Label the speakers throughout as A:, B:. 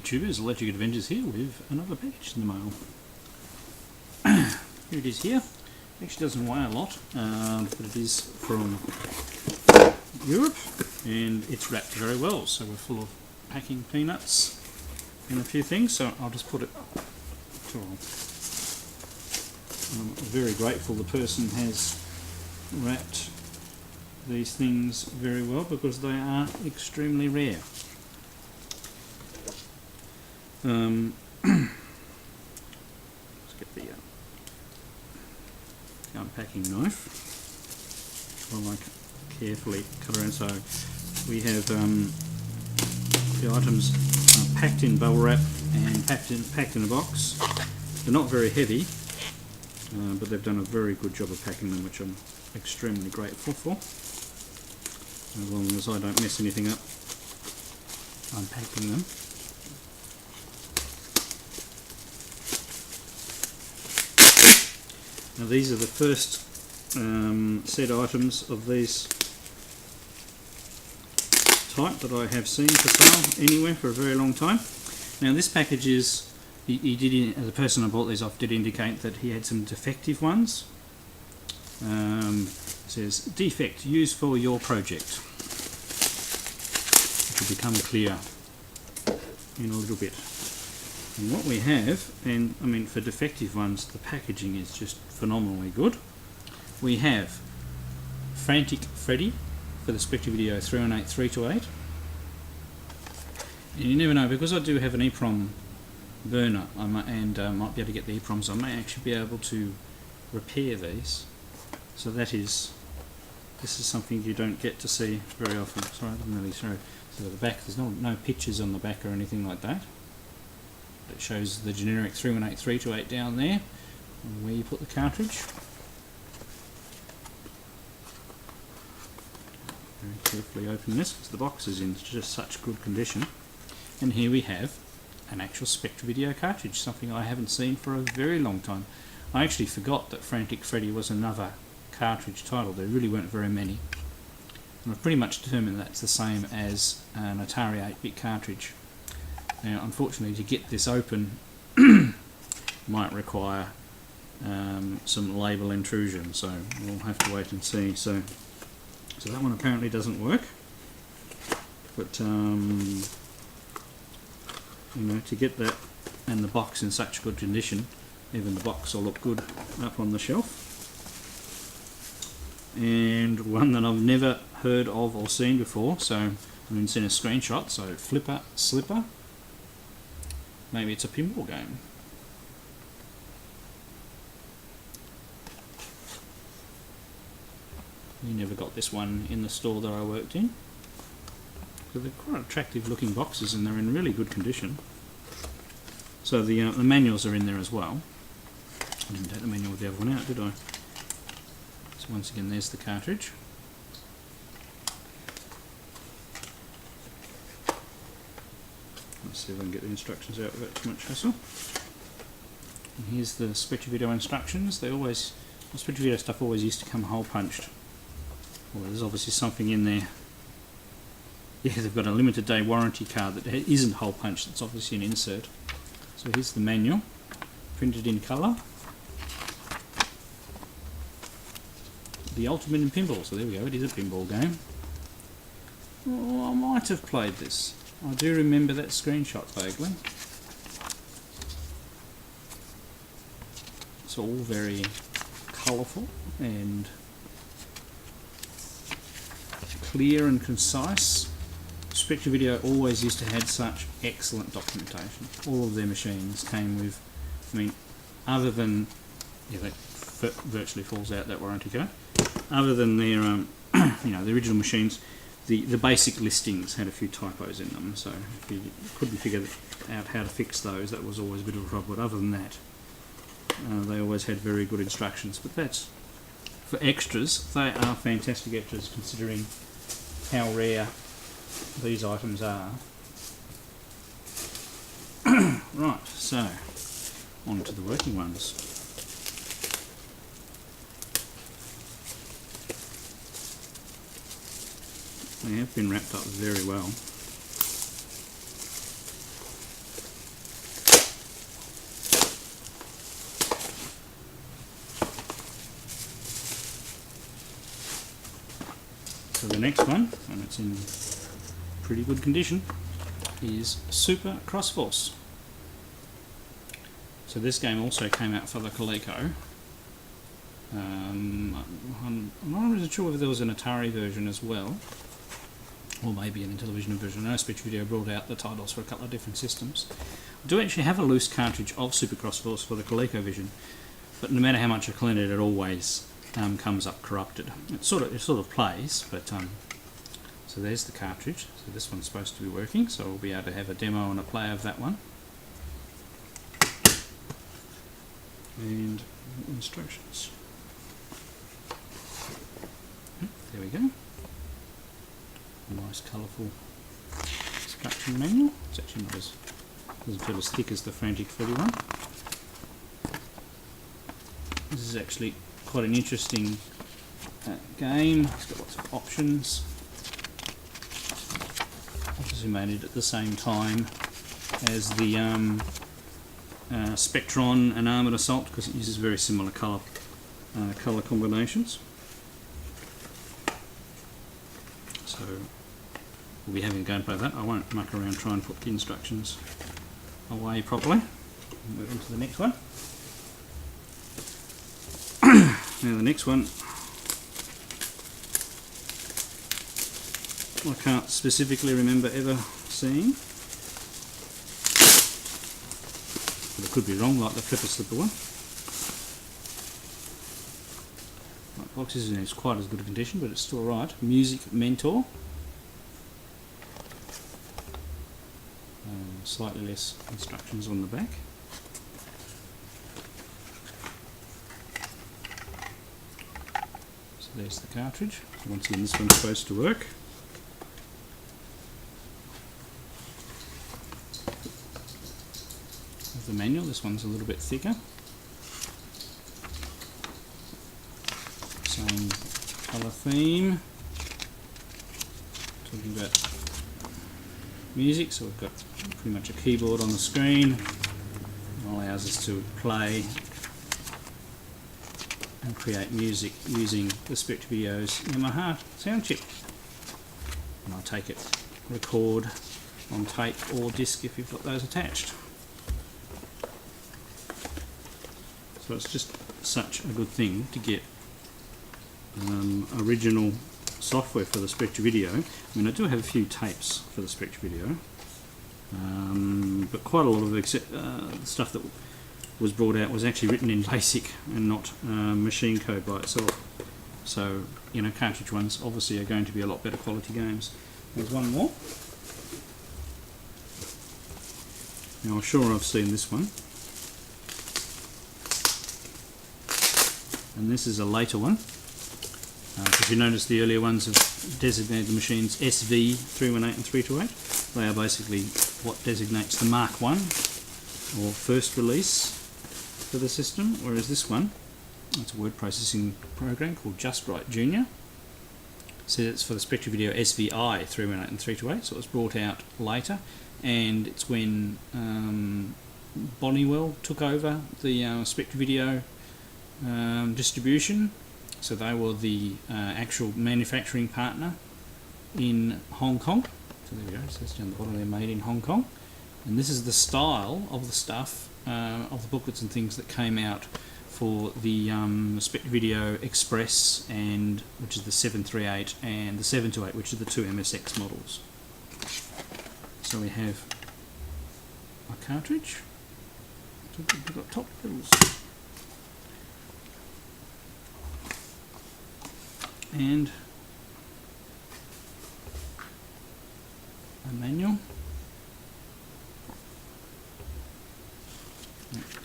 A: YouTubers, Electric Adventures here with another package in the mail. Here it is here. It actually doesn't weigh a lot, but it is from Europe and it's wrapped very well, so we're full of packing peanuts and a few things, so I'll just put it to all. I'm very grateful the person has wrapped these things very well because they are extremely rare. Let's get the unpacking knife. I'll carefully cut around. So we have the items packed in bubble wrap and packed in a box. They're not very heavy, but they've done a very good job of packing them, which I'm extremely grateful for. As long as I don't mess anything up unpacking them. Now these are the first set items of these type that I have seen for sale anywhere for a very long time. Now this package is, the person I bought these off did indicate that he had some defective ones. It says, defect, used for your project. Which will become clear in a little bit. And what we have, and I mean for defective ones, the packaging is just phenomenally good. We have Frantic Freddy for the Spectravideo SV-318. And you never know, because I do have an EEPROM burner, might be able to get the EEPROMs, I may actually be able to repair these. So this is something you don't get to see very often. Sorry, I didn't really show. So the back, there's no pictures on the back or anything like that. It shows the generic 318 down there, and where you put the cartridge. Very carefully open this because the box is in just such good condition. And here we have an actual Spectravideo cartridge, something I haven't seen for a very long time. I actually forgot that Frantic Freddy was another cartridge title. There really weren't very many. And I've pretty much determined that's the same as an Atari 8-bit cartridge. Now, unfortunately, to get this open might require some label intrusion, so we'll have to wait and see. So that one apparently doesn't work, but you know, to get that and the box in such good condition, even the box will look good up on the shelf. And one that I've never heard of or seen before, so I've been seen a screenshot. So Flipper Slipper. Maybe it's a pinball game. We never got this one in the store that I worked in. So they're quite attractive looking boxes and they're in really good condition. So the manuals are in there as well. I didn't take the manual with the other one out, did I? So once again, there's the cartridge. Let's see if I can get the instructions out without too much hassle. And here's the Spectravideo instructions. The Spectravideo stuff always used to come hole punched. Well, there's obviously something in there. Yeah, they've got a limited day warranty card that isn't hole punched. It's obviously an insert. So here's the manual, printed in colour. The Ultimate in Pinball. So there we go. It is a pinball game. Oh, I might have played this. I do remember that screenshot vaguely. It's all very colourful and clear and concise. Spectravideo always used to have such excellent documentation. All of their machines came with, I mean, other than, yeah, that virtually falls out that warranty card. Other than their, you know, the original machines. The basic listings had a few typos in them, so if you couldn't figure out how to fix those, that was always a bit of a problem. But other than that, they always had very good instructions. But that's for extras. They are fantastic extras considering how rare these items are. Right, so on to the working ones. They have been wrapped up very well. So the next one, and it's in pretty good condition, is Super Cross Force. So this game also came out for the Coleco. I'm not really sure whether there was an Atari version as well, or maybe an Intellivision version. I know Spectravideo brought out the titles for a couple of different systems. I do actually have a loose cartridge of Super Cross Force for the ColecoVision, but no matter how much I clean it, it always comes up corrupted. It sort of plays, but so there's the cartridge. So this one's supposed to be working, so we'll be able to have a demo and a play of that one. And instructions. There we go. A nice colourful instruction manual. It's actually not as, doesn't feel as thick as the Frantic 41. This is actually quite an interesting game. It's got lots of options. Obviously made it at the same time as the Spectron and Armoured Assault, because it uses very similar colour combinations. So we'll be having a go and play that. I won't muck around try and put the instructions away properly. Move on to the next one. Now the next one, I can't specifically remember ever seeing, but it could be wrong, like the Pepper Slipper one. The box isn't in quite as good a condition, but it's still right. Music Mentor. Slightly less instructions on the back. So there's the cartridge. So once again, this one's supposed to work. There's the manual. This one's a little bit thicker. Same colour theme. Talking about music, so we've got pretty much a keyboard on the screen. It allows us to play and create music using the Spectravideo's Yamaha sound chip. And I take it record on tape or disc if you've got those attached. So it's just such a good thing to get original software for the Spectravideo. I mean, I do have a few tapes for the Spectravideo, but quite a lot of the stuff that was brought out was actually written in BASIC and not machine code by itself. So, you know, cartridge ones obviously are going to be a lot better quality games. There's one more. Now, I'm sure I've seen this one. And this is a later one. If you notice, the earlier ones have designated the machines SV-318 and 328. They are basically what designates the Mark I, or first release for the system, whereas this one, it's a word processing program called Just Right Junior. So it's for the Spectravideo SV-318 and 328, so it was brought out later, and it's when Bonniwell took over the Spectravideo distribution. So they were the actual manufacturing partner in Hong Kong. So there we go, it says down the bottom they're made in Hong Kong. And this is the style of the stuff, of the booklets and things that came out for the Spectravideo Express, and which is the 738 and the 728, which are the two MSX models. So we have a cartridge. We've got top bills. And a manual.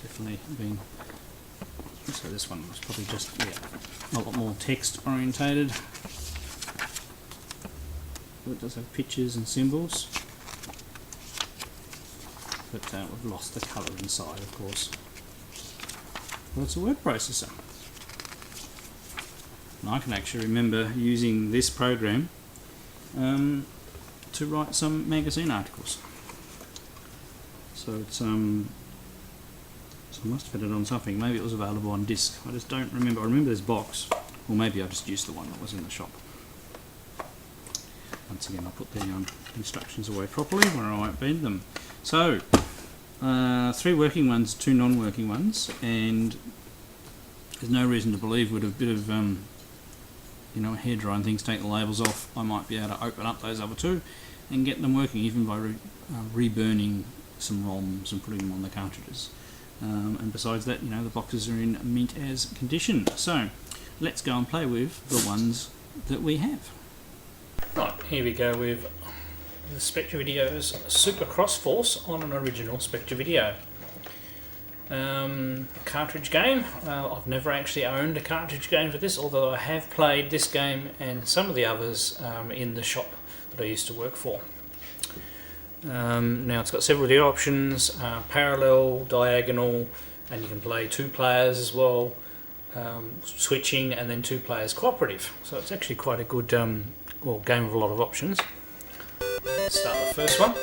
A: Definitely been, so this one was probably just a lot more text orientated. It does have pictures and symbols, but we've lost the colour inside, of course. Well, it's a word processor. And I can actually remember using this program to write some magazine articles. So it's so I must have had it on something. Maybe it was available on disc. I just don't remember. I remember this box, or maybe I just used the one that was in the shop. once again I'll put the instructions away properly where I won't bend them. So 3 working ones, 2 non-working ones, and there's no reason to believe with a bit of hairdryer and things, take the labels off, I might be able to open up those other 2 and get them working, even by reburning some ROMs and putting them on the cartridges. And besides that, the boxes are in mint as condition. So let's go and play with the ones that we have. Right, here we go with the Spectravideo's Super Cross Force on an original Spectravideo. Cartridge game. I've never actually owned a cartridge game for this, although I have played this game and some of the others in the shop that I used to work for. Now it's got several of the options, parallel, diagonal, and you can play 2 players as well, switching, and then 2 players cooperative. So it's actually quite a good game with a lot of options. Let's start the first one.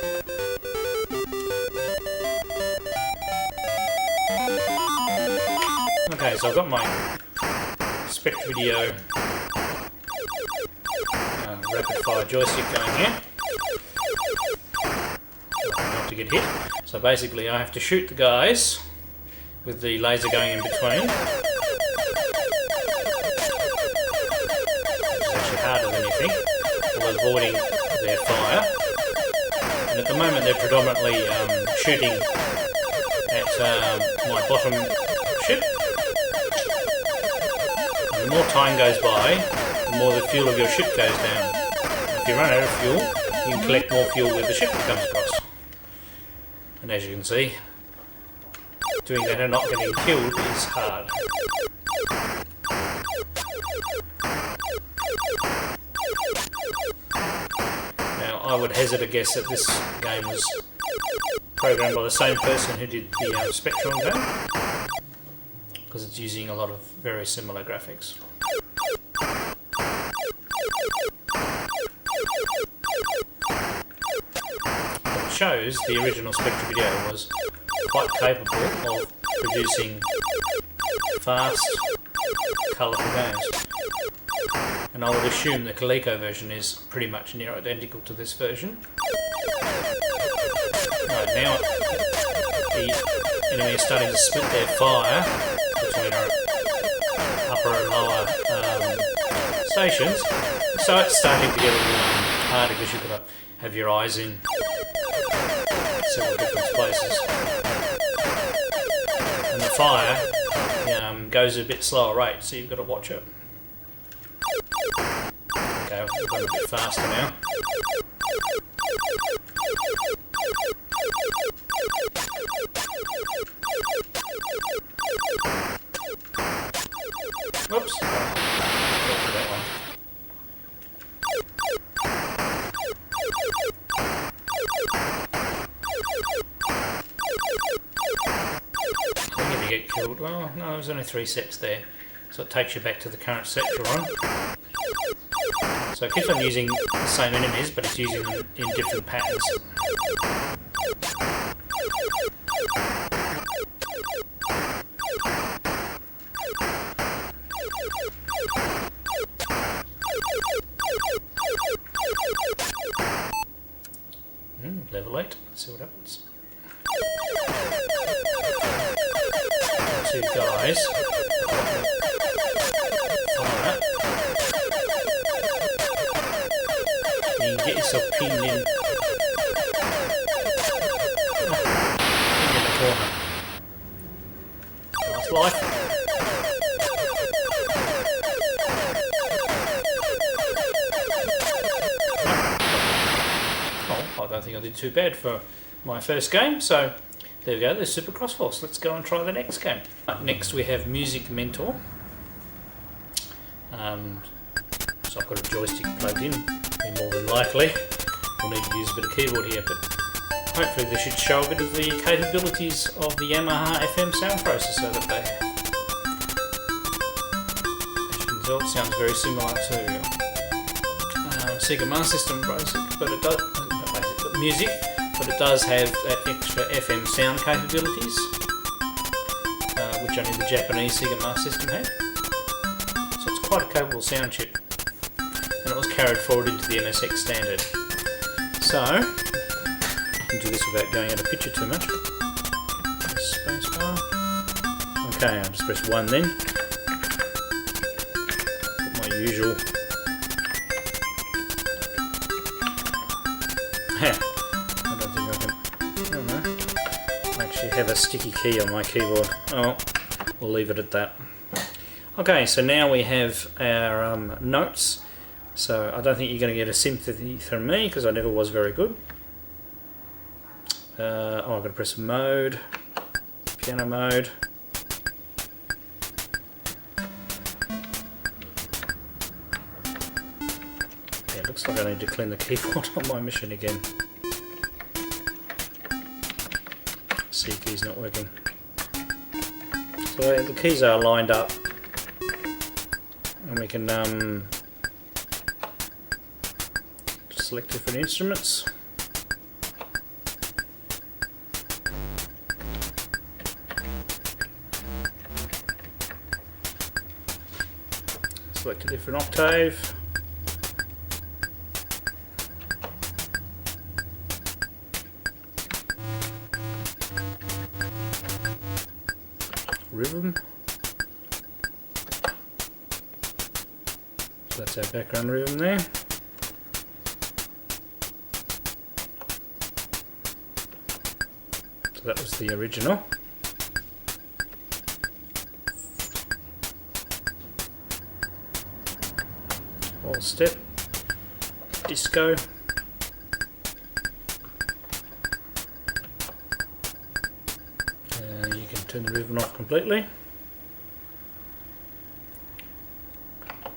A: Okay, so I've got my Spectravideo rapid fire joystick going here. Not to get hit. So basically I have to shoot the guys with the laser going in between. It's actually harder than you think, while avoiding their fire. And at the moment they're predominantly shooting at my bottom ship. And the more time goes by, the more the fuel of your ship goes down. If you run out of fuel, you can collect more fuel with the ship that comes across. And as you can see, doing that and not getting killed is hard. Now I would hazard a guess that this game was programmed by the same person who did the Spectrum game, because it's using a lot of very similar graphics. It shows the original Spectravideo was quite capable of producing fast, colourful games. And I would assume the Coleco version is pretty much near identical to this version. Right, now the enemy is starting to split their fire between our upper and lower stations, so it's starting to get a little harder because you've got to have your eyes in several different places, and the fire goes at a bit slower rate, so you've got to watch it. Okay, we're going a bit faster now. Whoops. That one. I'm going to get killed. Well, no, there's only 3 sets there, so it takes you back to the current set you're on. So it keeps on using the same enemies, but it's using them in different patterns. Level 8, let's see what happens. 2 guys. Fire. You can get yourself pinned in the corner. Last life. I don't think I did too bad for my first game, so there we go, there's Super Cross Force. Let's go and try the next game. Next we have Music Mentor. So I've got a joystick plugged in, more than likely. We'll need to use a bit of keyboard here, but hopefully this should show a bit of the capabilities of the Yamaha FM sound processor that they have. As you can tell, it sounds very similar to Sega Master System basic, but it does music, but it does have that extra FM sound capabilities, which only the Japanese Sega Master System had. So it's quite a capable sound chip, and it was carried forward into the MSX standard. So, I'll do this without going out of picture too much. Spacebar. Okay, I'll just press 1 then. Put my usual. I don't think I can. Oh no. I actually have a sticky key on my keyboard. Oh, we'll leave it at that. Okay, so now we have our notes. So I don't think you're going to get a sympathy from me because I never was very good. I've got to press mode, piano mode. Yeah, looks like I need to clean the keyboard on my machine again. C key's not working. So the keys are lined up, and we can select different instruments. Select a different octave. Rhythm. So that's our background rhythm there. So that was the original. All step, disco. You can turn the rhythm off completely.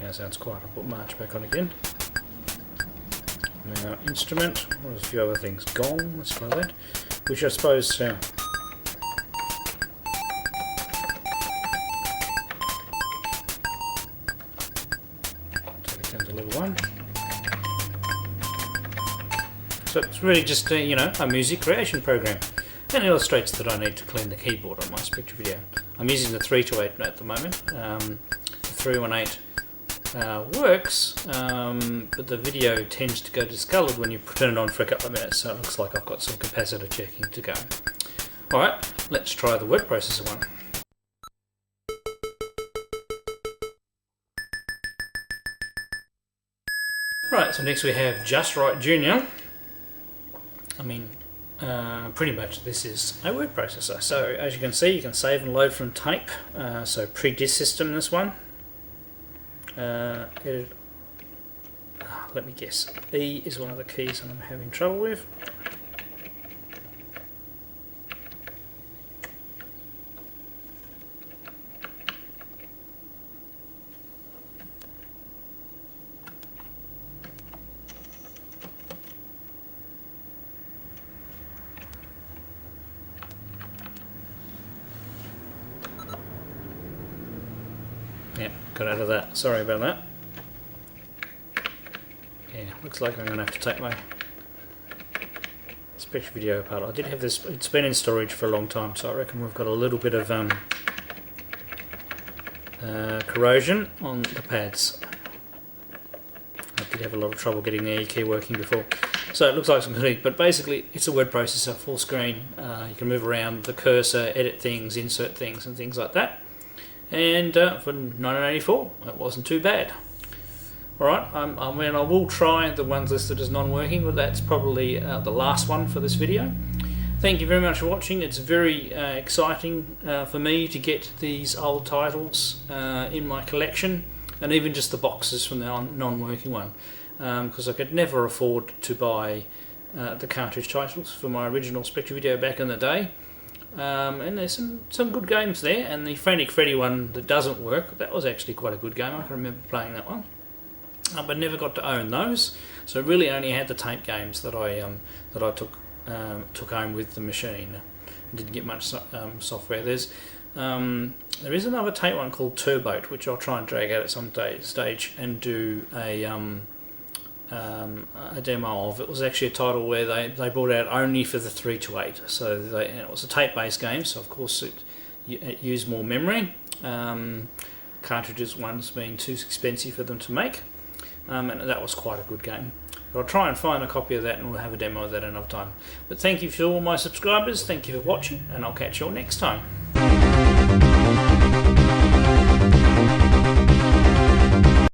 A: Now sounds quiet. I'll put March back on again. Now instrument, there's a few other things. Gong, let's try that. Which I suppose take it down to level 1. So it's really just a music creation program, and it illustrates that I need to clean the keyboard on my Spectravideo. I'm using the 328 at the moment. The 318 works, but the video tends to go discoloured when you turn it on for a couple of minutes, so it looks like I've got some capacitor checking to go. Alright, let's try the word processor one. Right, so next we have Just Right Junior. Pretty much this is a word processor. So as you can see, you can save and load from tape, so pre-disk system this one. Let me guess. E is one of the keys that I'm having trouble with. Yeah, got out of that. Sorry about that. Yeah, looks like I'm going to have to take my Spectravideo apart. I did have this, it's been in storage for a long time, so I reckon we've got a little bit of corrosion on the pads. I did have a lot of trouble getting the E key working before. So it looks like some good, but basically it's a word processor, full screen. You can move around the cursor, edit things, insert things and things like that. And for 1984, it wasn't too bad. Alright, I will try the ones listed as non-working, but that's probably the last one for this video. Thank you very much for watching. It's very exciting for me to get these old titles in my collection, and even just the boxes from the non-working one, because I could never afford to buy the cartridge titles for my original Spectravideo back in the day. And there's some good games there, and the Frantic Freddy one that doesn't work, that was actually quite a good game. I can remember playing that one, but never got to own those. So really only had the tape games that I took home with the machine. Didn't get much software. There is another tape one called Turboat, which I'll try and drag out at some stage and do a demo of. It was actually a title where they brought out only for the 328, so it was a tape-based game, so of course it used more memory. Cartridges ones being too expensive for them to make,
B: and that was quite a good game. But I'll try and find a copy of that, and we'll have a demo of that another time. But thank you for all my subscribers, thank you for watching, and I'll catch you all next time.